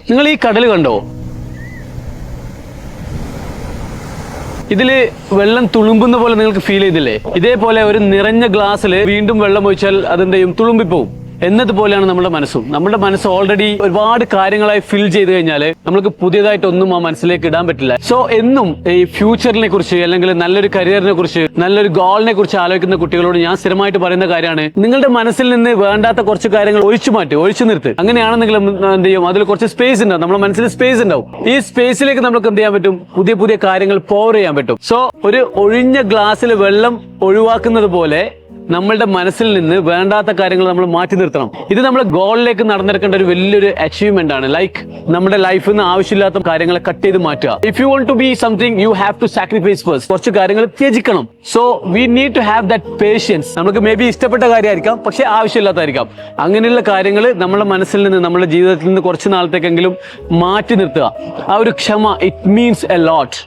നിങ്ങൾ ഈ കടൽ കണ്ടോ? ഇതില് വെള്ളം തുളുമ്പുന്ന പോലെ നിങ്ങൾക്ക് ഫീൽ ചെയ്തില്ലേ? ഇതേപോലെ ഒരു നിറഞ്ഞ ഗ്ലാസ്സിൽ വീണ്ടും വെള്ളം ഒഴിച്ചാൽ അതെന്ത് ചെയ്യും? തുളുമ്പിപ്പോവും. എന്നതുപോലെയാണ് നമ്മുടെ മനസ്സ് ഓൾറെഡി ഒരുപാട് കാര്യങ്ങളായി ഫിൽ ചെയ്ത് കഴിഞ്ഞാൽ നമുക്ക് പുതിയതായിട്ടൊന്നും ആ മനസ്സിലേക്ക് ഇടാൻ പറ്റില്ല. സോ എന്നും ഈ ഫ്യൂച്ചറിനെ കുറിച്ച് അല്ലെങ്കിൽ നല്ലൊരു കരിയറിനെ കുറിച്ച് നല്ലൊരു ഗോളിനെ കുറിച്ച് ആലോചിക്കുന്ന കുട്ടികളോട് ഞാൻ സ്ഥിരമായിട്ട് പറയുന്ന കാര്യമാണ്, നിങ്ങളുടെ മനസ്സിൽ നിന്ന് വേണ്ടാത്ത കുറച്ച് കാര്യങ്ങൾ ഒഴിച്ചു നിർത്ത്. അങ്ങനെയാണെന്നെങ്കിൽ എന്ത് ചെയ്യും? അതിൽ കുറച്ച് സ്പേസ് ഉണ്ടാവും, നമ്മുടെ മനസ്സിൽ സ്പേസ് ഉണ്ടാവും. ഈ സ്പേസിലേക്ക് നമുക്ക് എന്ത് ചെയ്യാൻ പറ്റും? പുതിയ കാര്യങ്ങൾ പോർ ചെയ്യാൻ പറ്റും. സോ ഒരു ഒഴിഞ്ഞ ഗ്ലാസ്സിൽ വെള്ളം ഒഴിവാക്കുന്നത് പോലെ നമ്മളുടെ മനസ്സിൽ നിന്ന് വേണ്ടാത്ത കാര്യങ്ങൾ നമ്മൾ മാറ്റി നിർത്തണം. ഇത് നമ്മുടെ ഗോളിലേക്ക് നടന്നെടുക്കേണ്ട ഒരു വലിയൊരു അച്ചീവ്മെന്റ് ആണ്. ലൈക്ക് നമ്മുടെ ലൈഫിൽ നിന്ന് ആവശ്യമില്ലാത്ത കാര്യങ്ങളെ കട്ട് ചെയ്ത് മാറ്റുക. If you want to be something you have to sacrifice first. കുറച്ച് കാര്യങ്ങൾ ത്യജിക്കണം. So we need to have that patience. നമുക്ക് മേ ബി ഇഷ്ടപ്പെട്ട കാര്യമായിരിക്കാം, പക്ഷെ ആവശ്യമില്ലാത്തതായിരിക്കാം. അങ്ങനെയുള്ള കാര്യങ്ങൾ നമ്മുടെ മനസ്സിൽ നിന്ന് നമ്മുടെ ജീവിതത്തിൽ നിന്ന് കുറച്ച് നാളത്തേക്കെങ്കിലും മാറ്റി നിർത്തുക. ആ ഒരു ക്ഷമ, ഇറ്റ് മീൻസ് എ ലോട്ട്.